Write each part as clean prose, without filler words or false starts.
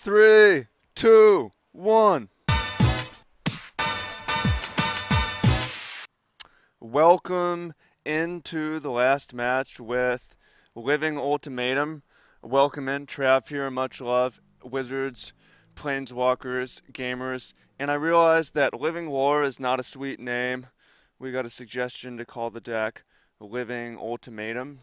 Three, two, one. Welcome into the last match with Living Ultimatum. Welcome in, Trav here, much love, Wizards, Planeswalkers, Gamers. And I realized that Living Lore is not a sweet name. We got a suggestion to call the deck Living Ultimatum.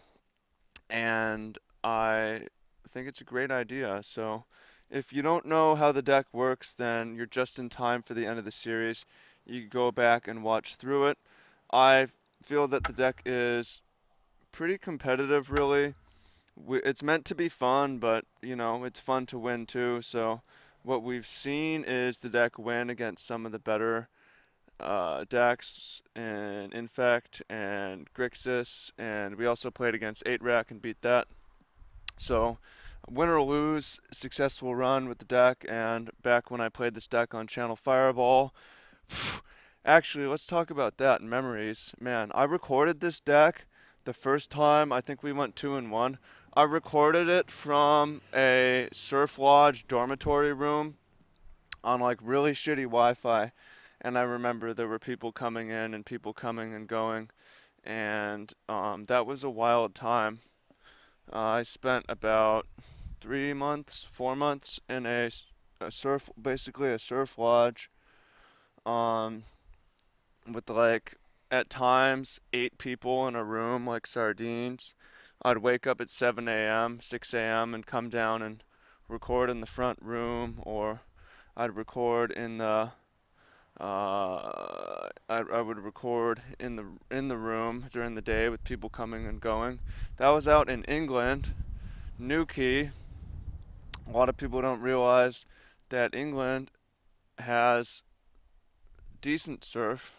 And I think it's a great idea. So if you don't know how the deck works, then you're just in time for the end of the series. You can go back and watch through it. I feel that the deck is pretty competitive, really. It's meant to be fun, but it's fun to win too. So what we've seen is the deck win against some of the better decks and Infect and Grixis, and we also played against 8-Rack and beat that. So, win or lose, successful run with the deck, and back when I played this deck on Channel Fireball. Actually, let's talk about that in memories. Man, I recorded this deck the first time. I think we went 2-1. I recorded it from a Surf Lodge dormitory room on like really shitty Wi-Fi, and I remember there were people coming in and people coming and going, and that was a wild time. I spent about 3 months, 4 months in basically a surf lodge, um, with like at times 8 people in a room like sardines. I'd wake up at 7 a.m., 6 a.m. and come down and record in the front room, or I'd record in the I would record in the room during the day with people coming and going. That was out in England, Newquay. A lot of people don't realize that England has decent surf.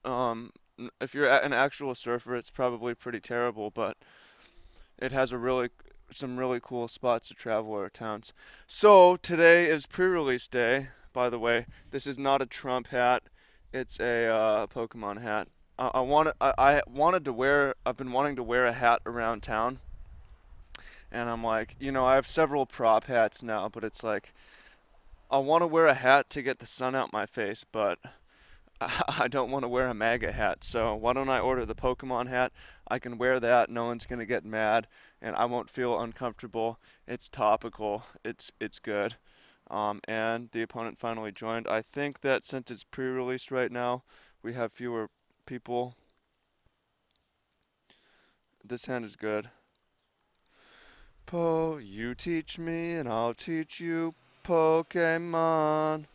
Um, if you're an actual surfer, it's probably pretty terrible, but it has some really cool spots to travel or towns. So today is pre-release day. By the way, this is not a Trump hat. It's a Pokemon hat. I wanted to wear. I've been wanting to wear a hat around town, and I'm like, I have several prop hats now, but it's like I want to wear a hat to get the sun out my face, but I don't want to wear a MAGA hat. So why don't I order the Pokemon hat? I can wear that. No one's gonna get mad, and I won't feel uncomfortable. It's topical. It's good. And the opponent finally joined. I think that since it's pre-released right now, we have fewer people. This hand is good. You teach me and I'll teach you Pokemon.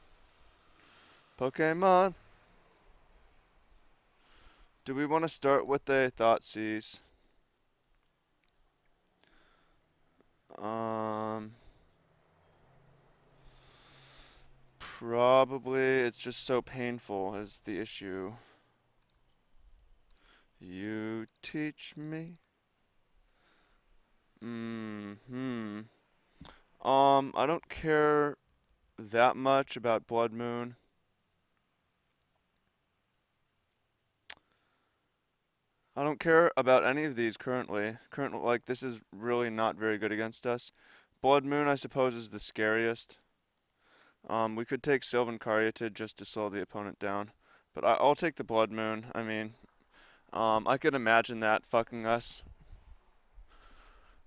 Pokemon. Do we want to start with a Thoughtseize? Um, Probably it's just so painful is the issue. You teach me. Hmm. I don't care that much about Blood Moon. I don't care about any of these currently. Like, this is really not very good against us. Blood Moon, I suppose, is the scariest. We could take Sylvan Caryatid just to slow the opponent down. But I'll take the Blood Moon. I mean, I could imagine that fucking us.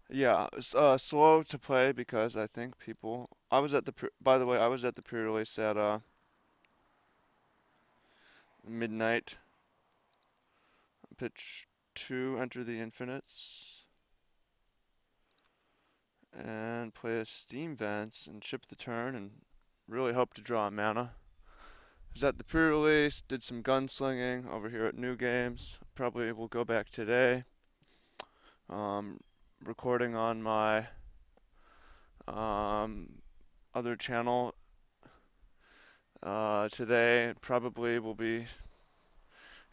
Yeah, slow to play because I think people. By the way, I was at the pre-release at midnight. Pitch 2, Enter the Infinites, and play a Steam Vents and chip the turn and really hope to draw a mana. Was at the pre-release, did some gunslinging over here at New Games. Probably will go back today. Um, Recording on my other channel today. Probably will be.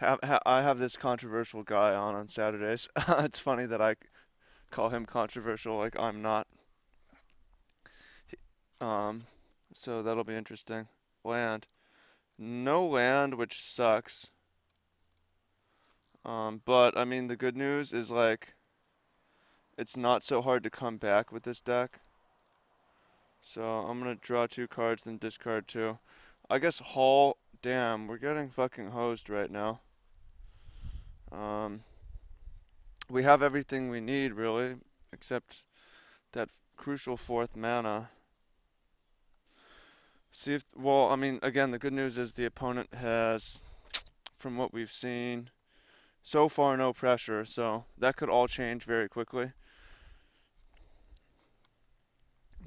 I have this controversial guy on Saturdays. It's funny that I call him controversial, like I'm not. Um, so that'll be interesting. Land. No land, which sucks. But I mean, the good news is like it's not so hard to come back with this deck. So I'm gonna draw 2 cards, then discard 2. I guess haul. Damn, we're getting fucking hosed right now. Um, we have everything we need really, except that crucial 4th mana. See if, well, I mean, again, the good news is the opponent has, from what we've seen, so far no pressure, so that could all change very quickly.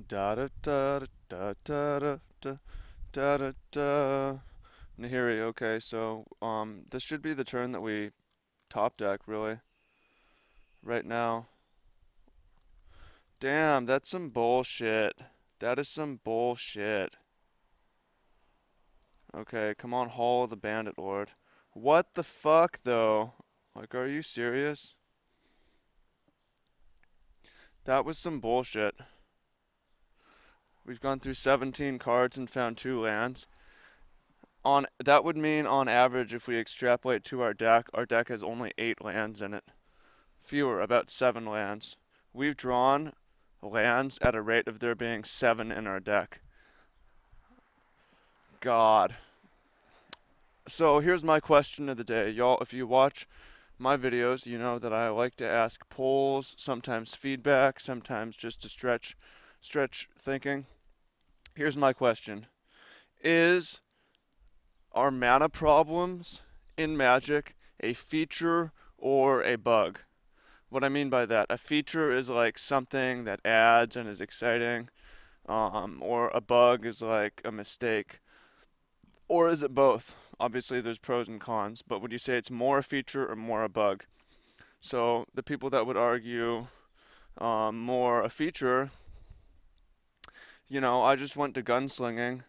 Da da da da da da da da da da. Nahiri, okay, so this should be the turn that we top deck really right now. Damn, that's some bullshit. That is some bullshit. Okay, come on, Hall of the Bandit Lord. What the fuck though? Like, are you serious? That was some bullshit. We've gone through 17 cards and found 2 lands. On that would mean on average if we extrapolate to our deck has only 8 lands in it. Fewer, about 7 lands. We've drawn lands at a rate of there being 7 in our deck. God. So here's my question of the day. Y'all, if you watch my videos, you know that I like to ask polls, sometimes feedback, sometimes just to stretch thinking. Here's my question. Is Are mana problems in Magic a feature or a bug? What I mean by that, a feature is like something that adds and is exciting, or a bug is like a mistake. Or is it both? Obviously, there's pros and cons, but would you say it's more a feature or more a bug? So the people that would argue more a feature, I just went to gunslinging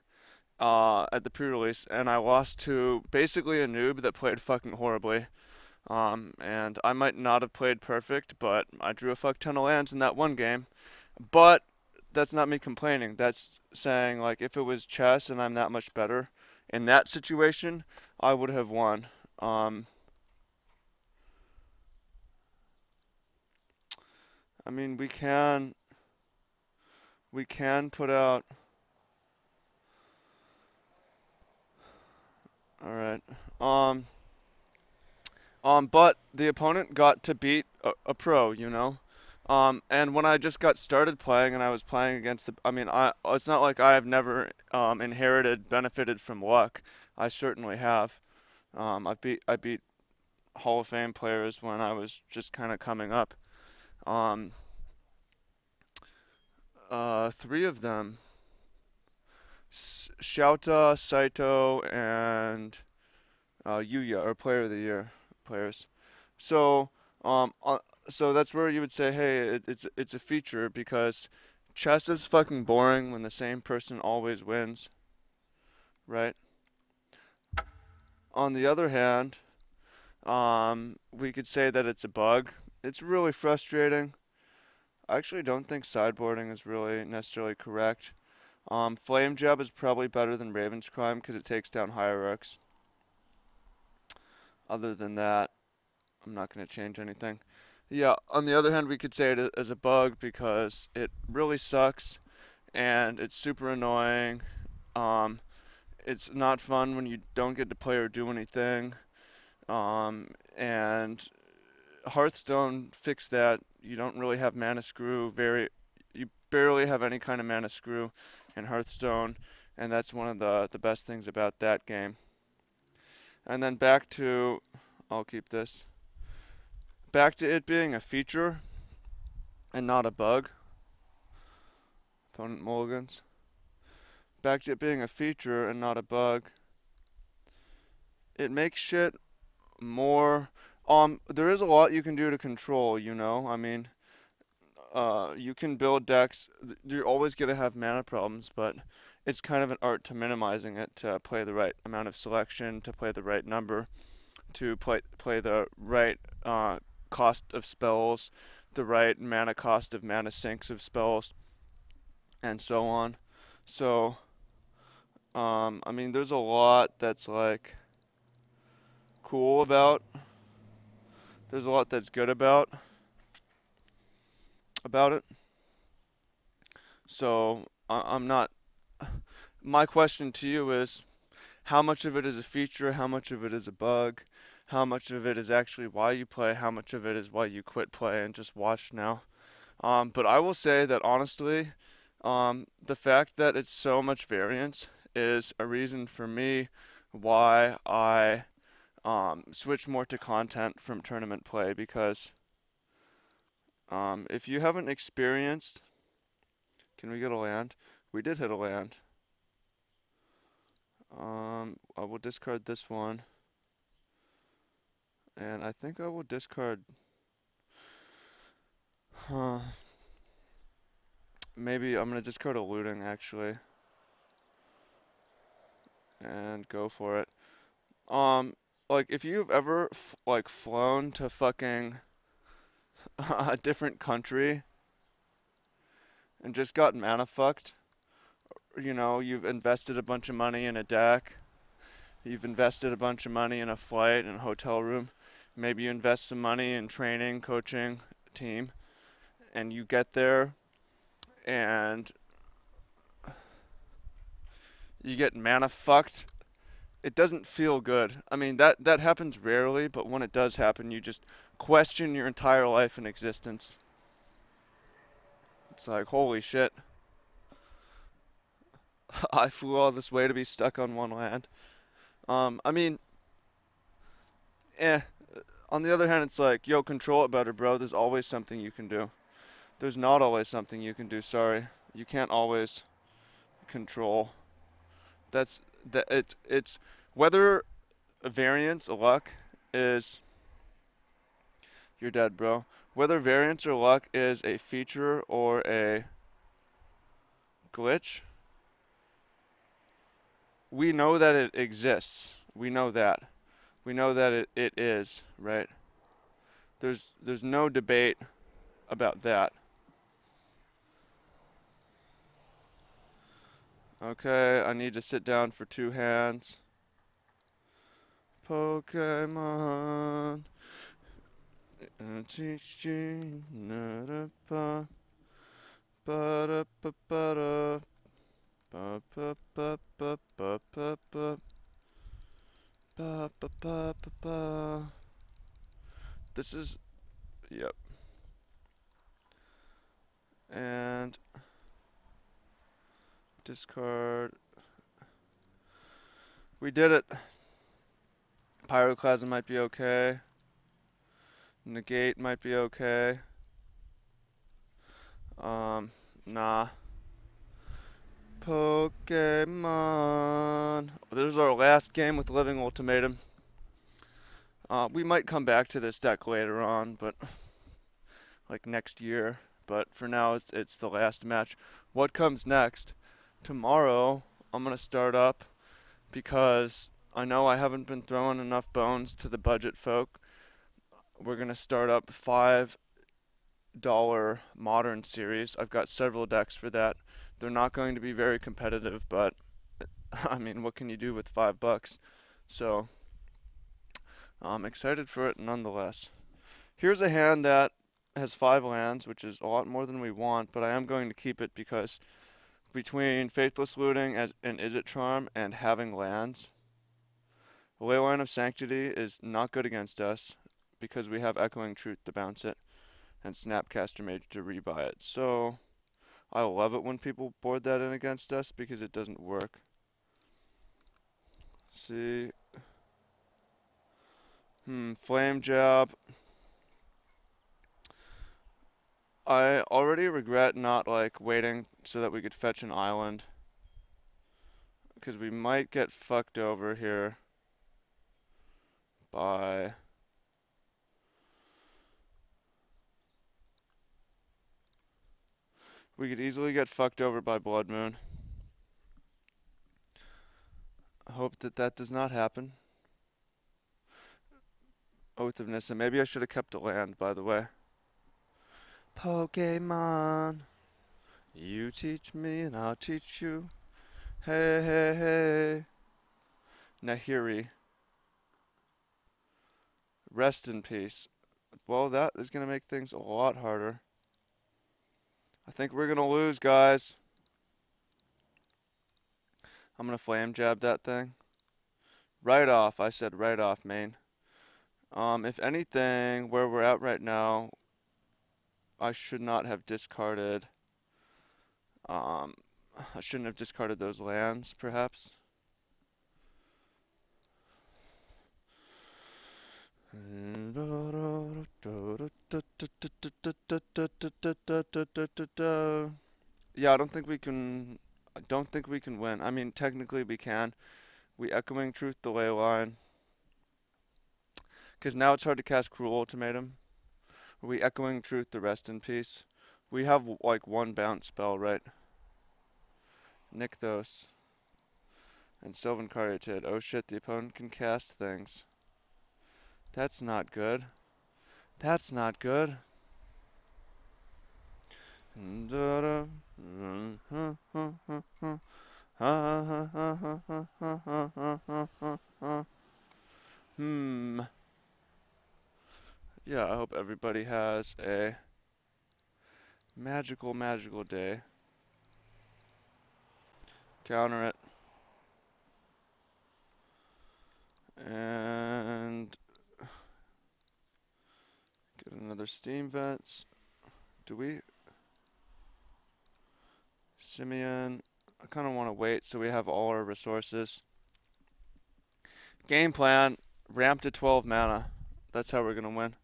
at the pre-release, and I lost to basically a noob that played fucking horribly. And I might not have played perfect, but I drew a fuck ton of lands in that one game. But that's not me complaining. That's saying, like, if it was chess and I'm that much better, in that situation, I would have won. Um, I mean, we can put out. All right. Um, but the opponent got to beat a pro, and when I just got started playing and I was playing against I mean, it's not like I have never benefited from luck. I certainly have. I beat Hall of Fame players when I was just kind of coming up. Um, 3 of them, Shouta, Saito, and Yuya are Player of the Year players. So, um, uh, so that's where you would say, hey, it's a feature because chess is fucking boring when the same person always wins, right? On the other hand, we could say that it's a bug. It's really frustrating. I actually don't think sideboarding is really necessarily correct. Flame Jab is probably better than Raven's Crime because it takes down hierarchs. Other than that, I'm not going to change anything. Yeah, on the other hand, we could say it as a bug because it really sucks and it's super annoying. Um, it's not fun when you don't get to play or do anything. And Hearthstone fixed that. You don't really have mana screw. You barely have any kind of mana screw in Hearthstone, and that's one of the best things about that game. And then I'll keep this. Back to it being a feature and not a bug. Opponent mulligans. Back to it being a feature and not a bug. It makes shit more. There is a lot you can do to control. I mean, you can build decks. You're always gonna have mana problems, but it's kind of an art to minimizing it to play the right amount of selection, to play the right number, to play the right cost of spells, the right mana cost of mana sinks of spells, and so on. So, I mean, there's a lot that's like cool about. There's a lot that's good about it. So I'm not. My question to you is, how much of it is a feature? How much of it is a bug? How much of it is actually why you play? How much of it is why you quit play and just watch now? But I will say that honestly, the fact that it's so much variance is a reason for me why I switch more to content from tournament play because if you haven't experienced, can we get a land? We did hit a land. I will discard this one, and I think I will discard. Huh. Maybe I'm gonna discard a looting actually, and go for it. Um, like if you've ever like flown to fucking a different country and just got mana fucked, you know, you've invested a bunch of money in a deck, you've invested a bunch of money in a flight and a hotel room, maybe you invest some money in training, coaching, team, and you get there and you get mana fucked. It doesn't feel good. I mean, that happens rarely, but when it does happen, you just question your entire life and existence. It's like, holy shit, I flew all this way to be stuck on one land. I mean, eh. On the other hand, it's like, yo, control it better, bro. There's always something you can do. There's not always something you can do. Sorry, you can't always control. That's that. It's whether a variance, a luck, is you're dead, bro. Whether variance or luck is a feature or a glitch, we know that it exists. We know that. We know that it is, right? There's no debate about that. Okay, I need to sit down for 2 hands. Pokemon teaching ba da ba ba da ba ba ba ba ba ba ba ba ba ba ba ba. This is yep. And discard. We did it. Pyroclasm might be okay. Negate might be okay. Nah. Pokemon. This is our last game with Living Ultimatum. We might come back to this deck later on, but like next year. But for now, it's the last match. What comes next? Tomorrow, I'm gonna start up because I know I haven't been throwing enough bones to the budget folk. We're gonna start up $5 Modern series. I've got several decks for that. They're not going to be very competitive, but I mean, what can you do with $5? So I'm excited for it nonetheless. Here's a hand that has 5 lands, which is a lot more than we want, but I am going to keep it because between Faithless Looting and Is It Charm and having lands, Leyline of Sanctity is not good against us because we have Echoing Truth to bounce it and Snapcaster Mage to rebuy it. So I love it when people board that in against us because it doesn't work. See, Flame Jab. I already regret not like waiting so that we could fetch an island because we might get fucked over here by we could easily get fucked over by Blood Moon. I hope that that does not happen. Oath of Nissa. Maybe I should have kept a land, by the way. Pokemon, you teach me and I'll teach you. Hey, hey, hey. Nahiri, rest in peace. Well, that is going to make things a lot harder. I think we're going to lose, guys. I'm gonna flame jab that thing. Right off, I said right off, main. If anything, where we're at right now, I should not have discarded, um, I shouldn't have discarded those lands, perhaps. Yeah, I don't think we can win. I mean, technically we can. We Echoing Truth the ley line. Because now it's hard to cast Cruel Ultimatum. We Echoing Truth the Rest in Peace. We have like one bounce spell, right? Nykthos. And Sylvan Caryatid. Oh shit, the opponent can cast things. That's not good. That's not good. Hmm. Yeah, I hope everybody has a magical, magical day. Counter it. And get another steam vents. Do we? Simeon. I kind of want to wait so we have all our resources. Game plan. Ramp to 12 mana. That's how we're going to win.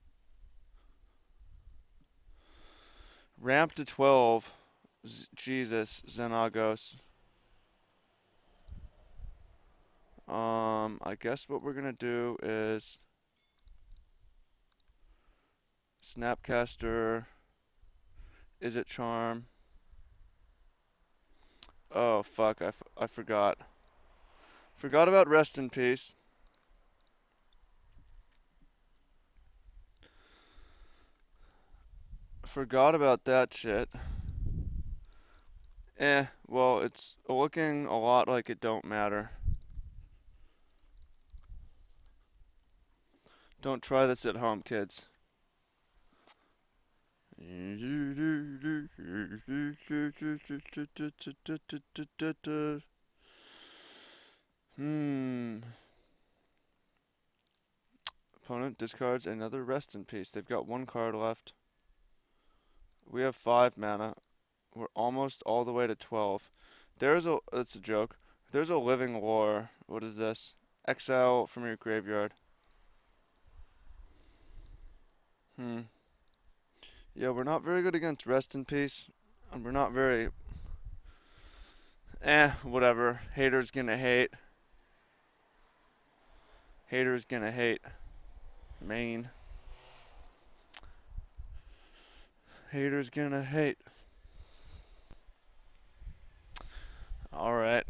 Ramp to 12. Jesus, Xenagos. I guess what we're gonna do is Snapcaster. Is it Charm? Oh fuck, I forgot. Forgot about Rest in Peace. Forgot about that shit. Well, it's looking a lot like it don't matter. Don't try this at home, kids. Hmm. Opponent discards another Rest in Peace. They've got one card left. We have 5 mana. We're almost all the way to 12. That's a joke. There's a living lore. What is this? Exile from your graveyard. Hmm. Yeah, we're not very good against Rest in Peace. And we're not very... whatever. Haters gonna hate. Haters gonna hate. Main. Haters gonna hate. Alright.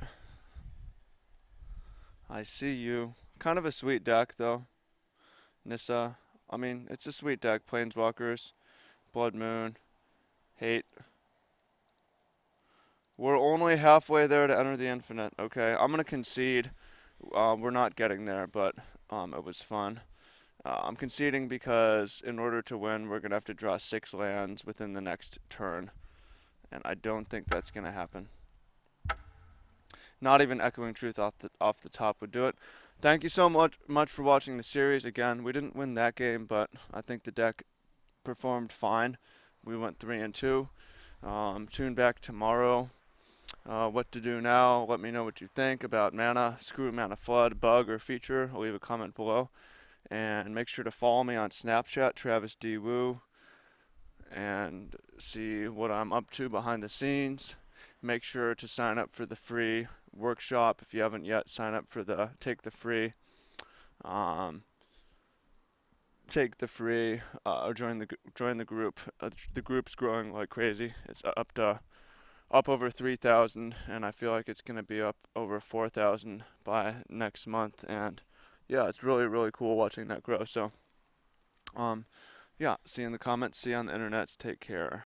I see you. Kind of a sweet deck, though. Nissa. I mean, it's a sweet deck. Planeswalkers. Blood Moon. Hate. We're only halfway there to enter the infinite. Okay, I'm gonna concede. We're not getting there, but it was fun. I'm conceding because in order to win, we're gonna have to draw 6 lands within the next turn, and I don't think that's gonna happen. Not even Echoing Truth off the top would do it. Thank you so much for watching the series. Again, we didn't win that game, but I think the deck performed fine. We went 3-2. Tune back tomorrow. What to do now? Let me know what you think about mana, screw mana flood, bug, or feature. I'll leave a comment below. And make sure to follow me on Snapchat, Travis D. Woo, and see what I'm up to behind the scenes. Make sure to sign up for the free workshop if you haven't yet. Sign up for the um, or join the group. The group's growing like crazy. It's up over 3,000, and I feel like it's gonna be up over 4,000 by next month. And yeah, it's really really cool watching that grow. So yeah, see you in the comments. See you on the internets. Take care.